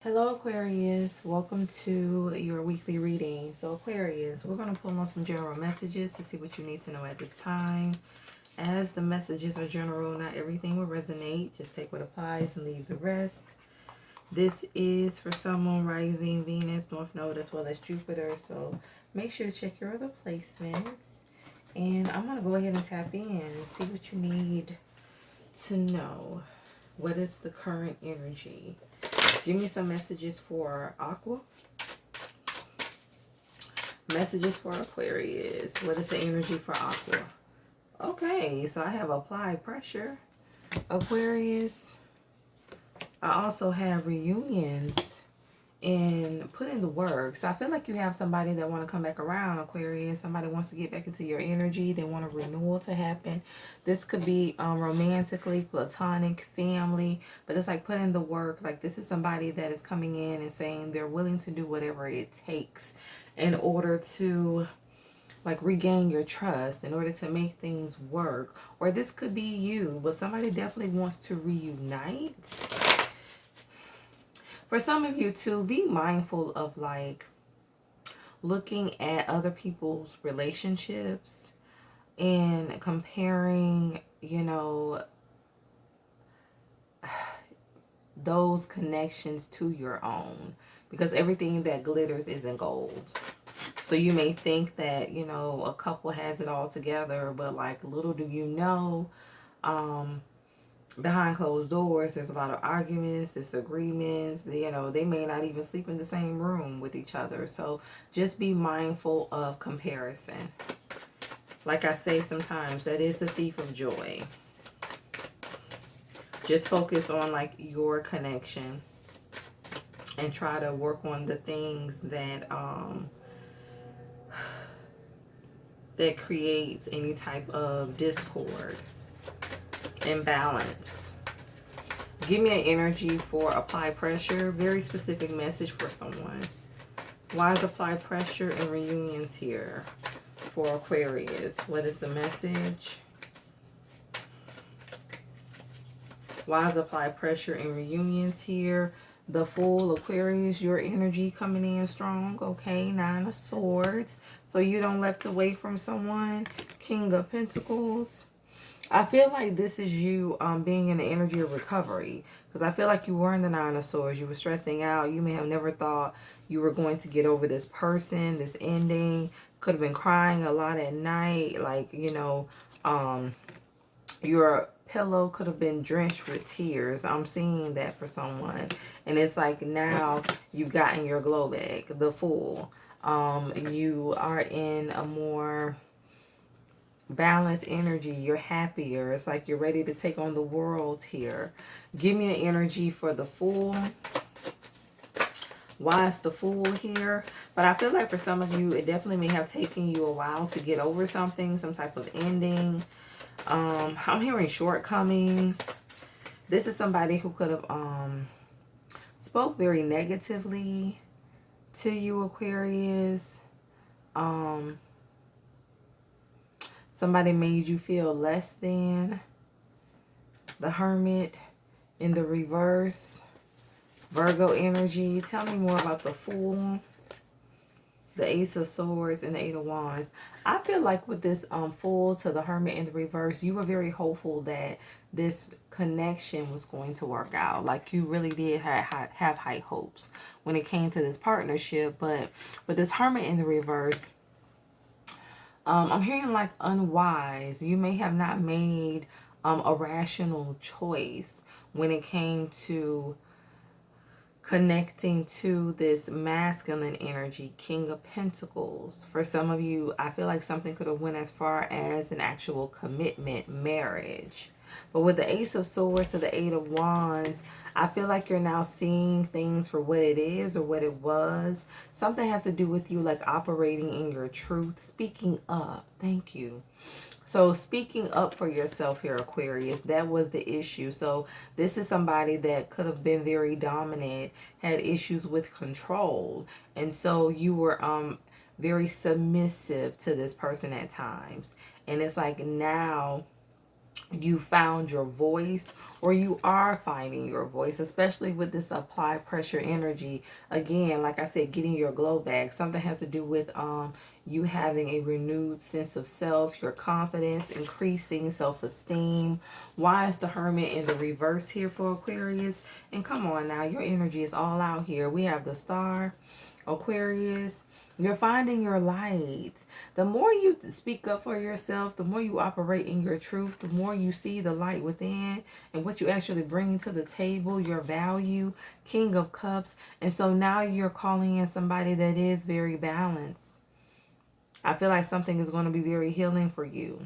Hello Aquarius, welcome to your weekly reading. So Aquarius, we're going to pull on some general messages to see what you need to know at this time. As the messages are general, not everything will resonate. Just take what applies and leave the rest. This is for Sun, Moon, Rising, Venus, North Node, as well as Jupiter. So make sure to check your other placements. And I'm going to go ahead and tap in and see what you need to know. What is the current energy? Give me some messages for Aqua. Messages for Aquarius. What is the energy for Aqua? Okay, so I have applied pressure. Aquarius. I also have reunions and put in the work. So I feel like you have somebody that want to come back around, Aquarius. Somebody wants to get back into your energy. They want a renewal to happen. This could be romantically, platonic, family, but it's like put in the work. Like this is somebody that is coming in and saying they're willing to do whatever it takes in order to like regain your trust, in order to make things work. Or this could be you, but somebody definitely wants to reunite. For some of you too, be mindful of like looking at other people's relationships and comparing, those connections to your own, because everything that glitters isn't gold. So you may think that, a couple has it all together, but like little do you know, behind closed doors, there's a lot of arguments, disagreements. They may not even sleep in the same room with each other. So just be mindful of comparison. Like I say sometimes, that is the thief of joy. Just focus on like your connection and try to work on the things that that creates any type of discord, imbalance. Give me an energy for apply pressure. Very specific message for someone. Why is apply pressure and reunions here for Aquarius? What is the message? Why is apply pressure and reunions here? The Fool, Aquarius, your energy coming in strong. Okay, 9 of Swords. So you don't left away from someone. King of Pentacles. I feel like this is you being in the energy of recovery. Because I feel like you were in the 9 of Swords. You were stressing out. You may have never thought you were going to get over this person, this ending. Could have been crying a lot at night. Like, your pillow could have been drenched with tears. I'm seeing that for someone. And it's like now you've gotten your glow back. The Fool. You are in a more balanced energy. You're happier. It's like you're ready to take on the world here. Give me an energy for the Fool. Why is the Fool here? But I feel like for some of you, it definitely may have taken you a while to get over something, some type of ending. I'm hearing shortcomings. This is somebody who could have spoke very negatively to you, Aquarius. Somebody made you feel less than. The Hermit in the reverse. Virgo energy. Tell me more about the Fool. The Ace of Swords and the Eight of Wands. I feel like with this Fool to the Hermit in the reverse, you were very hopeful that this connection was going to work out. Like you really did have high hopes when it came to this partnership. But with this Hermit in the reverse, I'm hearing like unwise. You may have not made a rational choice when it came to connecting to this masculine energy, King of Pentacles. For some of you, I feel like something could have went as far as an actual commitment, marriage. But with the Ace of Swords to the Eight of Wands, I feel like you're now seeing things for what it is or what it was. Something has to do with you like operating in your truth, speaking up. Thank you. So speaking up for yourself here, Aquarius, that was the issue. So this is somebody that could have been very dominant, had issues with control. And so you were very submissive to this person at times. And it's like now you found your voice, or you are finding your voice, especially with this apply pressure energy. Again, like I said, getting your glow back. Something has to do with you having a renewed sense of self, your confidence, increasing self-esteem. Why is the Hermit in the reverse here for Aquarius? And come on now, your energy is all out here. We have the Star, Aquarius. You're finding your light. The more you speak up for yourself, the more you operate in your truth, the more you see the light within and what you actually bring to the table, your value, King of Cups. And so now you're calling in somebody that is very balanced. I feel like something is going to be very healing for you.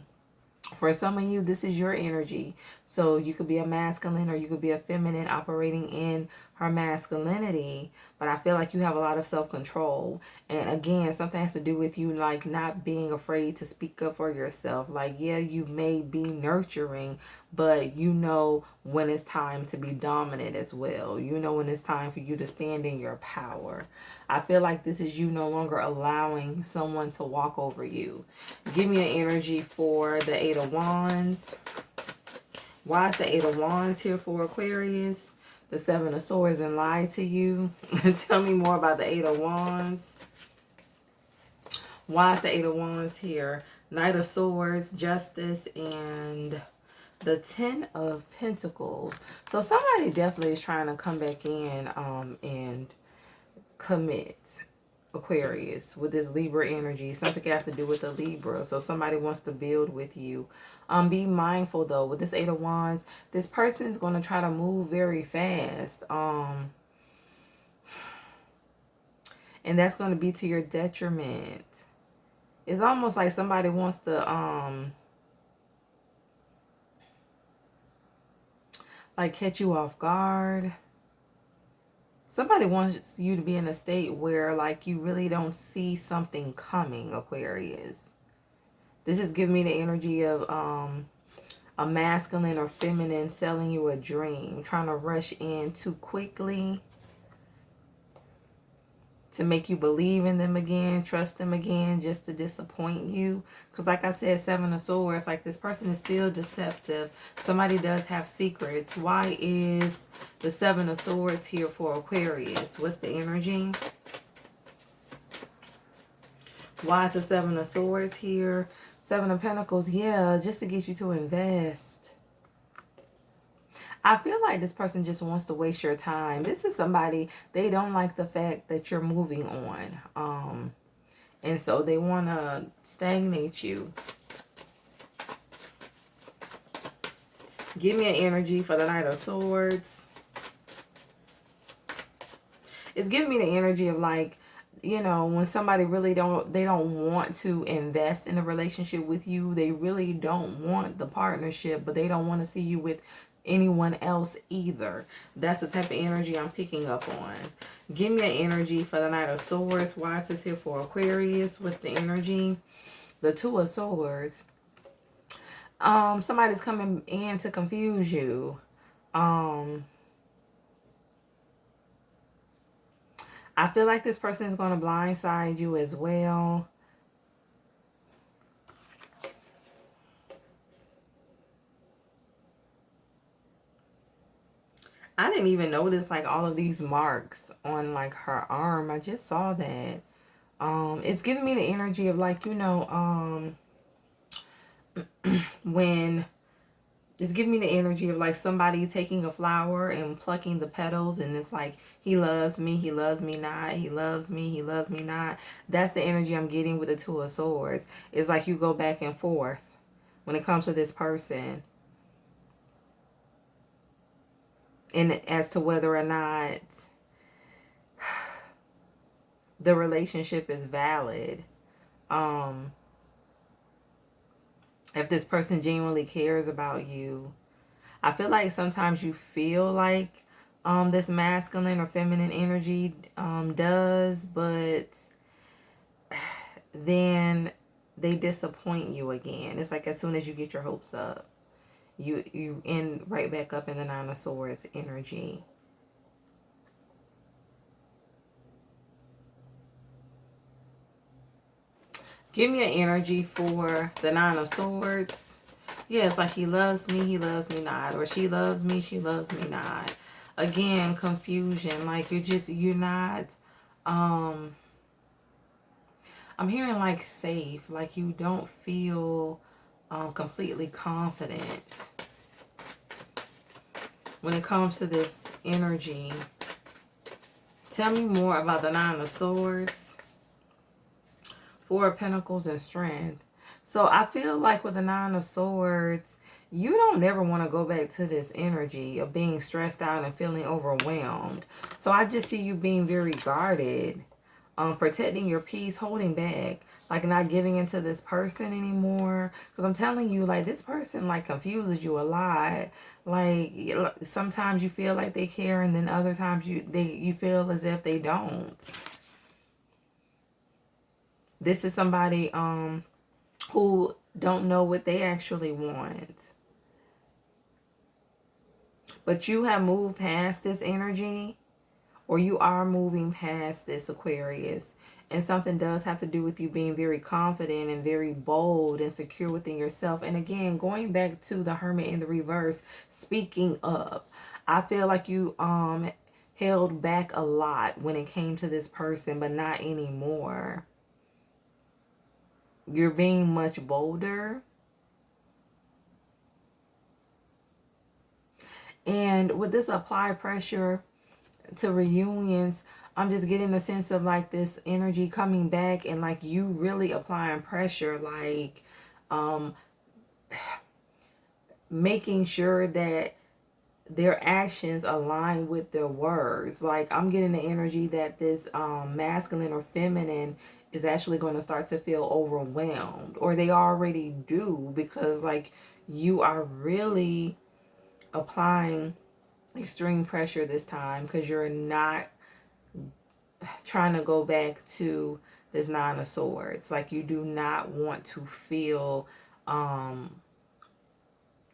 For some of you, this is your energy. So you could be a masculine or you could be a feminine operating in her masculinity. But I feel like you have a lot of self-control. And again, something has to do with you like not being afraid to speak up for yourself. Like, yeah, you may be nurturing, but you know when it's time to be dominant as well. You know when it's time for you to stand in your power. I feel like this is you no longer allowing someone to walk over you. Give me an energy for the Eight of Wands. Why is the Eight of Wands here for Aquarius? The Seven of Swords and lie to you. Tell me more about the Eight of Wands. Why is the Eight of Wands here? Knight of Swords, Justice, and the Ten of Pentacles. So somebody definitely is trying to come back in and commit, Aquarius, with this Libra energy. Something have to do with the Libra. So somebody wants to build with you. Be mindful though, with this Eight of Wands, this person is going to try to move very fast. And that's going to be to your detriment. It's almost like somebody wants to like catch you off guard. Somebody wants you to be in a state where like you really don't see something coming, Aquarius. This is giving me the energy of a masculine or feminine selling you a dream, trying to rush in too quickly to make you believe in them again, trust them again, just to disappoint you. Because like I said, Seven of Swords, like this person is still deceptive. Somebody does have secrets. Why is the Seven of Swords here for Aquarius? What's the energy? Why is the Seven of Swords here? Seven of Pentacles, yeah, just to get you to invest. I feel like this person just wants to waste your time. This is somebody, they don't like the fact that you're moving on. And so they want to stagnate you. Give me an energy for the Knight of Swords. It's giving me the energy of like, you know, when somebody really they don't want to invest in a relationship with you. They really don't want the partnership, but they don't want to see you with anyone else either. That's the type of energy I'm picking up on. Give me an energy for the Knight of Swords. Why is this here for Aquarius? What's the energy? The Two of Swords. Somebody's coming in to confuse you. I feel like this person is going to blindside you as well. I didn't even notice like all of these marks on like her arm. I just saw that. It's giving me the energy of like, you know, when it's giving me the energy of like somebody taking a flower and plucking the petals, and it's like, he loves me not, he loves me not. That's the energy I'm getting with the Two of Swords. It's like you go back and forth when it comes to this person, and as to whether or not the relationship is valid. If this person genuinely cares about you. I feel like sometimes you feel like this masculine or feminine energy does, but then they disappoint you again. It's like as soon as you get your hopes up, you end right back up in the Nine of Swords energy. Give me an energy for the Nine of Swords. Yeah, it's like he loves me not. Or she loves me not. Again, confusion. Like you're not, I'm hearing like safe. Like you don't feel completely confident when it comes to this energy. Tell me more about the Nine of Swords, Four of Pentacles, and Strength. So I feel like with the Nine of Swords, you don't never want to go back to this energy of being stressed out and feeling overwhelmed. So I just see you being very guarded, protecting your peace, holding back, like not giving into this person anymore. Because I'm telling you, like this person like confuses you a lot. Like sometimes you feel like they care, and then other times you feel as if they don't. This is somebody who don't know what they actually want. But you have moved past this energy, or you are moving past this, Aquarius. And something does have to do with you being very confident and very bold and secure within yourself. And again, going back to the Hermit in the reverse, speaking up. I feel like you held back a lot when it came to this person, but not anymore. You're being much bolder. And with this apply pressure to reunions, I'm just getting a sense of like this energy coming back and like you really applying pressure, like making sure that their actions align with their words. Like I'm getting the energy that this masculine or feminine is actually going to start to feel overwhelmed, or they already do, because like you are really applying extreme pressure this time, because you're not trying to go back to this Nine of Swords. Like you do not want to feel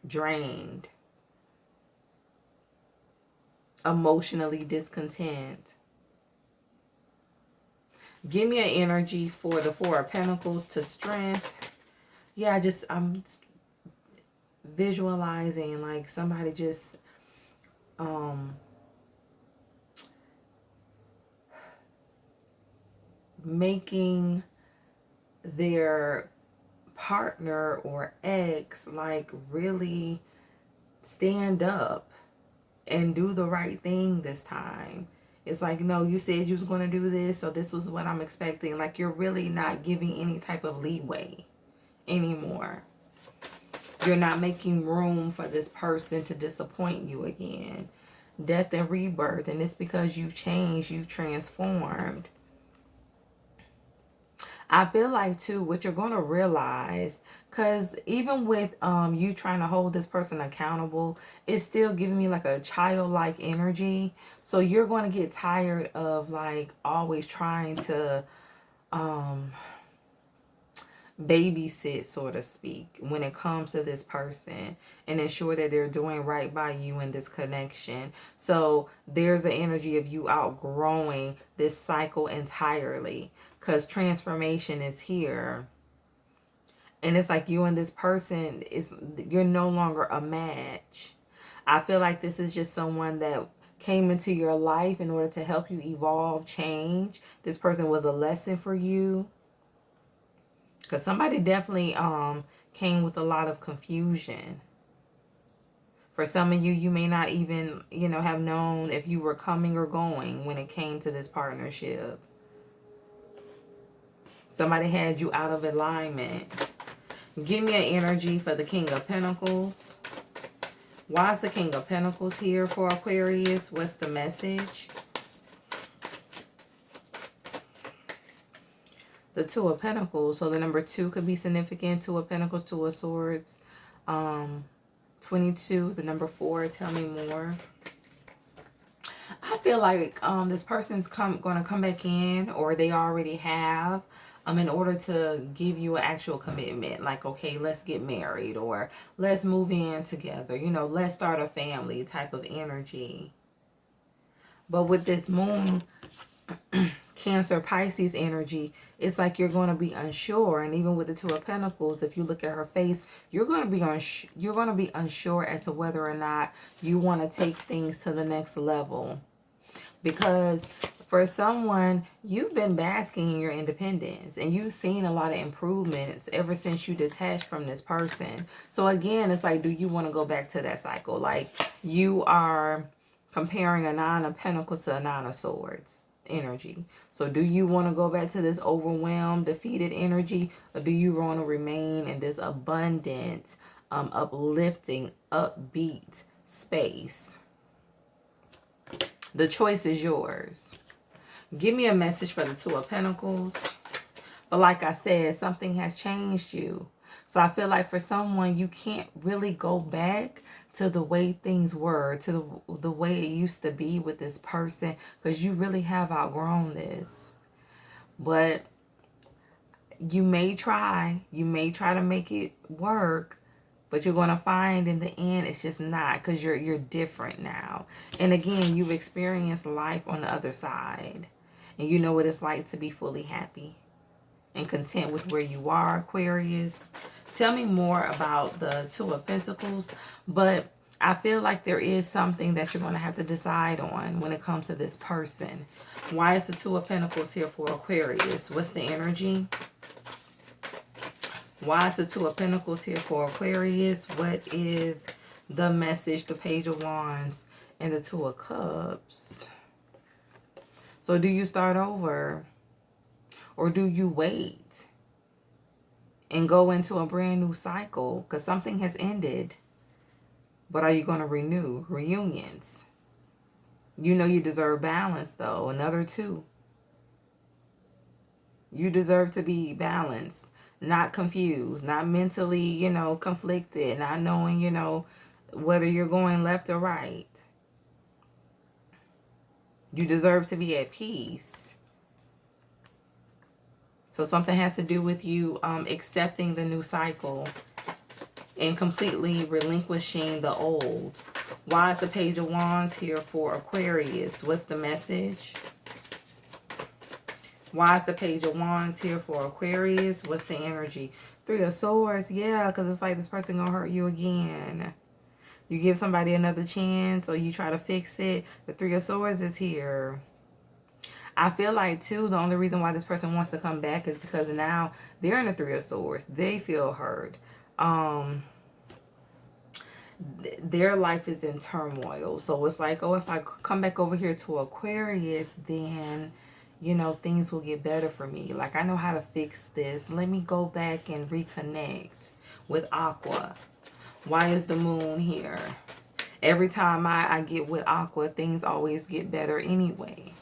drained, emotionally discontent. Give me an energy for the Four of Pentacles to Strength. Yeah, I'm visualizing like somebody just making their partner or ex like really stand up and do the right thing this time. It's like, no, you said you was going to do this, so this was what I'm expecting. Like you're really not giving any type of leeway anymore. You're not making room for this person to disappoint you again. Death and rebirth, and it's because you changed, you transformed. I feel like too, what you're going to realize, because even with you trying to hold this person accountable, it's still giving me like a childlike energy. So you're going to get tired of like always trying to babysit, so to speak, when it comes to this person and ensure that they're doing right by you in this connection. So there's an energy of you outgrowing this cycle entirely, because transformation is here. And it's like you and this person, you're no longer a match. I feel like this is just someone that came into your life in order to help you evolve, change. This person was a lesson for you. Because somebody definitely came with a lot of confusion. For some of you, you may not even, have known if you were coming or going when it came to this partnership. Somebody had you out of alignment. Give me an energy for the King of Pentacles. Why is the King of Pentacles here for Aquarius? What's the message? The Two of Pentacles. So the number 2 could be significant. 2 of Pentacles, 2 of Swords. 22, the number 4. Tell me more. I feel like this person's going to come back in, or they already have, in order to give you an actual commitment. Like, okay, let's get married, or let's move in together. Let's start a family type of energy. But with this moon Cancer, Pisces energy, it's like you're going to be unsure. And even with the Two of Pentacles, if you look at her face, you're going to be unsure as to whether or not you want to take things to the next level. Because for someone, you've been basking in your independence and you've seen a lot of improvements ever since you detached from this person. So again, it's like, do you want to go back to that cycle? Like, you are comparing a Nine of Pentacles to a Nine of Swords energy. So do you want to go back to this overwhelmed, defeated energy, or do you want to remain in this abundant, uplifting, upbeat space? The choice is yours. Give me a message for the Two of Pentacles. But like I said, something has changed you. So I feel like for someone, you can't really go back to the way things were, to the way it used to be with this person, because you really have outgrown this. But you may try to make it work, but you're going to find in the end it's just not, because you're different now. And again, you've experienced life on the other side. And you know what it's like to be fully happy and content with where you are, Aquarius. Tell me more about the Two of Pentacles. But I feel like there is something that you're going to have to decide on when it comes to this person. Why is the Two of Pentacles here for Aquarius? What's the energy? Why is the Two of Pentacles here for Aquarius? What is the message? The Page of Wands and the Two of Cups. So do you start over? Or do you wait and go into a brand new cycle? Because something has ended. But are you going to renew? Reunions. You know you deserve balance, though. Another two. You deserve to be balanced. Not confused. Not mentally, conflicted. Not knowing, whether you're going left or right. You deserve to be at peace. So something has to do with you accepting the new cycle and completely relinquishing the old. Why is the Page of Wands here for Aquarius? What's the message? Why is the Page of Wands here for Aquarius? What's the energy? Three of Swords. Yeah, because it's like this person gonna hurt you again. You give somebody another chance or you try to fix it. The Three of Swords is here. I feel like, too, the only reason why this person wants to come back is because now they're in the Three of Swords. They feel hurt. Their life is in turmoil. So it's like, oh, if I come back over here to Aquarius, then, things will get better for me. Like, I know how to fix this. Let me go back and reconnect with Aqua. Why is the Moon here? Every time I get with Aqua, things always get better anyway.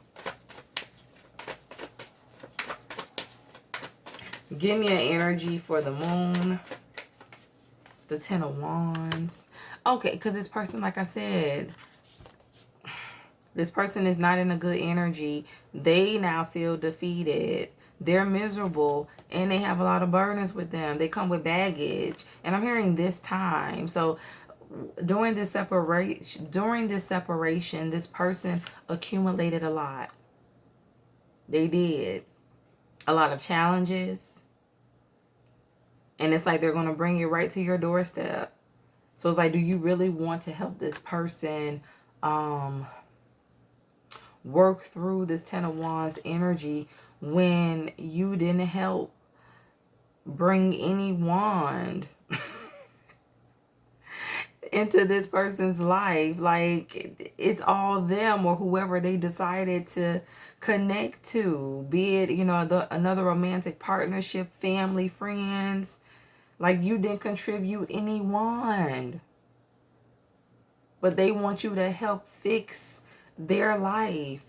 Give me an energy for the Moon. The Ten of Wands. Okay, because this person, like I said, this person is not in a good energy. They now feel defeated. They're miserable and they have a lot of burdens with them. They come with baggage. And I'm hearing this time. So during this separation, this person accumulated a lot. They did. A lot of challenges. And it's like they're going to bring it right to your doorstep. So it's like, do you really want to help this person work through this Ten of Wands energy when you didn't help bring any wand into this person's life? Like, it's all them or whoever they decided to connect to, be it, another romantic partnership, family, friends. Like, you didn't contribute any wand, but they want you to help fix their life,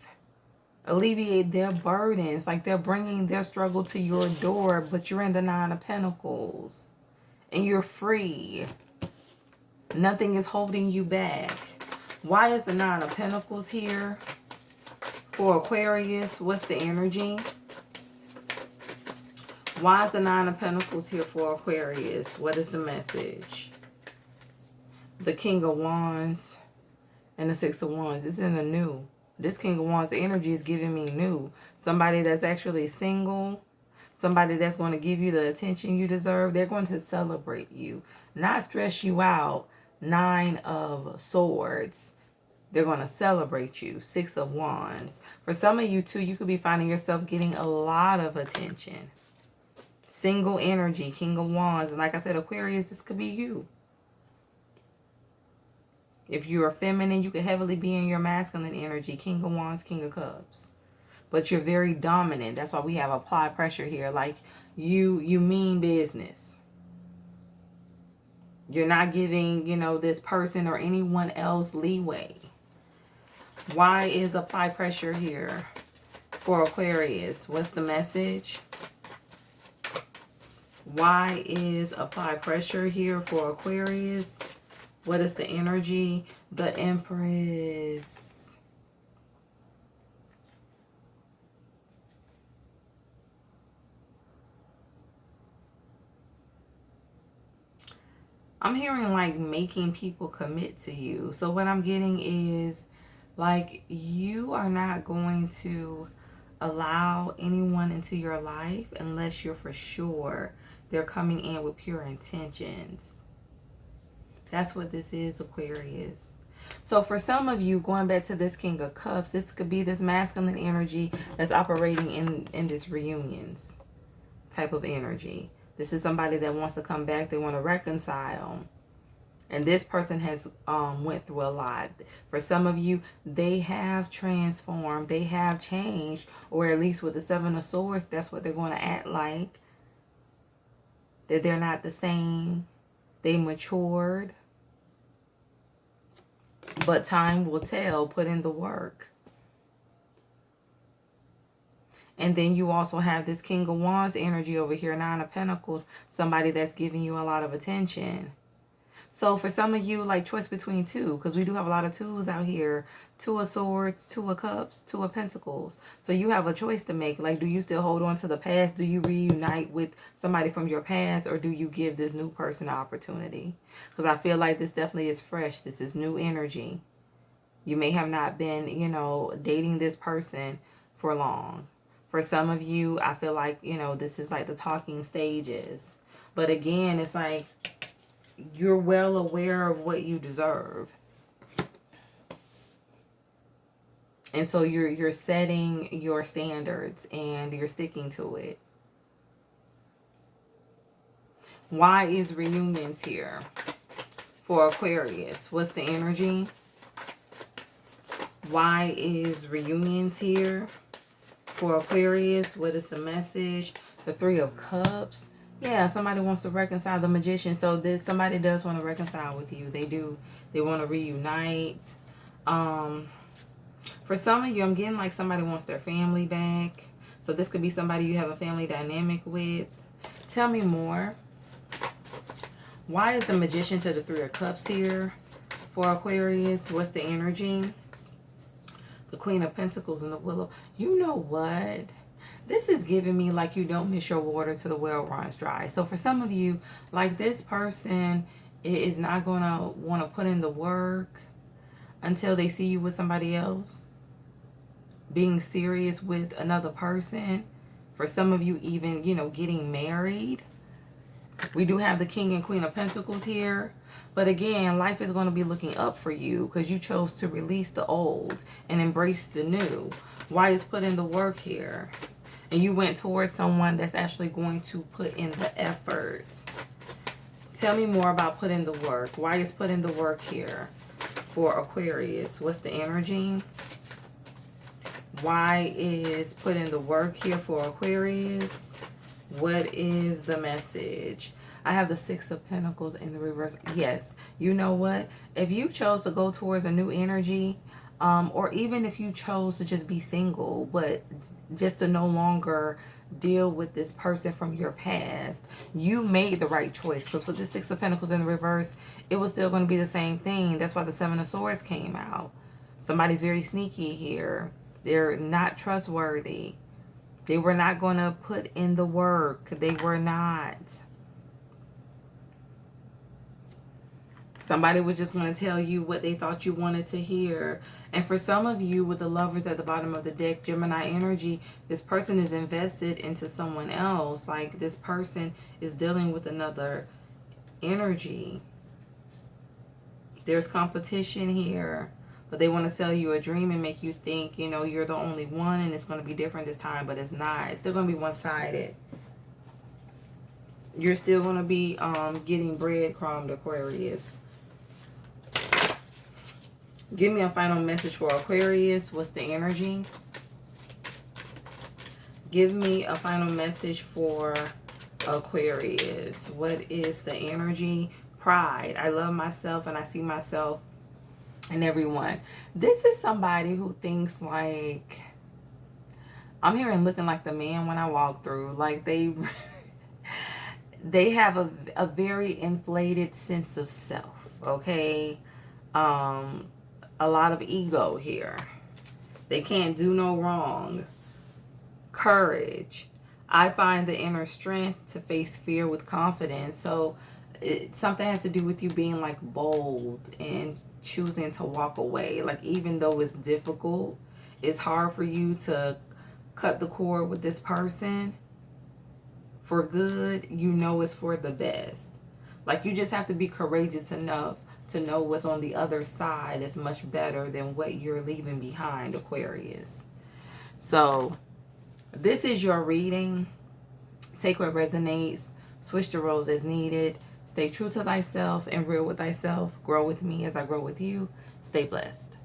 alleviate their burdens. Like, they're bringing their struggle to your door, but you're in the Nine of Pentacles and you're free. Nothing is holding you back. Why is the Nine of Pentacles here for Aquarius? What's the energy? Why is the Nine of Pentacles here for Aquarius? What is the message? The King of Wands and the Six of Wands. It's in the new. This King of Wands energy is giving me new. Somebody that's actually single. Somebody that's going to give you the attention you deserve. They're going to celebrate you. Not stress you out. 9 of Swords. They're going to celebrate you. 6 of Wands. For some of you too, you could be finding yourself getting a lot of attention. Single energy. King of Wands. And like I said, Aquarius, this could be you. If you're feminine, you could heavily be in your masculine energy. King of Wands, King of Cups. But you're very dominant. That's why we have applied pressure here. Like you mean business. You're not giving, you know, this person or anyone else leeway. Why is applied pressure here for Aquarius? What's the message? Why is applied pressure here for Aquarius? What is the energy? The Empress. I'm hearing like making people commit to you. So what I'm getting is like you are not going to allow anyone into your life unless you're for sure they're coming in with pure intentions. That's what this is, Aquarius. So for some of you, going back to this King of Cups, this could be this masculine energy that's operating in this reunions type of energy. This is somebody that wants to come back. They want to reconcile. And this person has went through a lot. For some of you, they have transformed. They have changed. Or at least with the 7 of Swords, that's what they're going to act like. That they're not the same. They matured. But time will tell. Put in the work. And then you also have this King of Wands energy over here. 9 of Pentacles. Somebody that's giving you a lot of attention. So for some of you, like choice between 2. Because we do have a lot of 2s out here. 2 of Swords, 2 of Cups, 2 of Pentacles. So you have a choice to make. Like, do you still hold on to the past? Do you reunite with somebody from your past? Or do you give this new person an opportunity? Because I feel like this definitely is fresh. This is new energy. You may have not been, you know, dating this person for long. For some of you, I feel like, you know, this is like the talking stages. But again, it's like you're well aware of what you deserve. And so you're setting your standards and you're sticking to it. Why is reunions here for Aquarius? What's the energy? Why is reunions here for Aquarius? What is the message? The 3 of Cups. Yeah, somebody wants to reconcile. The Magician. So this somebody does want to reconcile with you. They do. They want to reunite. For some of you, I'm getting like somebody wants their family back. So this could be somebody you have a family dynamic with. Tell me more. Why is the Magician to the 3 of Cups here for Aquarius? What's the energy? The Queen of Pentacles and the Willow. You know what? This is giving me like you don't miss your water till the well runs dry. So for some of you, like this person is not going to want to put in the work until they see you with somebody else. Being serious with another person. For some of you, even, you know, getting married. We do have the King and Queen of Pentacles here. But again, life is going to be looking up for you because you chose to release the old and embrace the new. Why is put in the work here? And you went towards someone that's actually going to put in the effort. Tell me more about put in the work. Why is put in the work here for Aquarius? What's the energy? Why is put in the work here for Aquarius? What is the message? I have the 6 of Pentacles in the reverse. Yes, you know what? If you chose to go towards a new energy, or even if you chose to just be single, but just to no longer deal with this person from your past, you made the right choice. Because with the 6 of Pentacles in the reverse, it was still going to be the same thing. That's why the 7 of Swords came out. Somebody's very sneaky here. They're not trustworthy. They were not going to put in the work. They were not. Somebody was just going to tell you what they thought you wanted to hear. And for some of you with the lovers at the bottom of the deck, Gemini energy, this person is invested into someone else. Like this person is dealing with another energy. There's competition here, but they want to sell you a dream and make you think, you know, you're the only one and it's going to be different this time, but it's not. It's still going to be one-sided. You're still going to be getting breadcrumbed, Aquarius. Give me a final message for Aquarius. What's the energy? Give me a final message for Aquarius. What is the energy? Pride. I love myself and I see myself in everyone. This is somebody who thinks like, I'm hearing looking like the man when I walk through. Like they have a very inflated sense of self. Okay. A lot of ego here. They can't do no wrong. Courage. I find the inner strength to face fear with confidence. So something has to do with you being like bold and choosing to walk away. Like even though it's difficult, it's hard for you to cut the cord with this person for good. You know it's for the best. Like you just have to be courageous enough to know what's on the other side is much better than what you're leaving behind, Aquarius. So this is your reading. Take what resonates. Switch the roles as needed. Stay true to thyself and real with thyself. Grow with me as I grow with you. Stay blessed.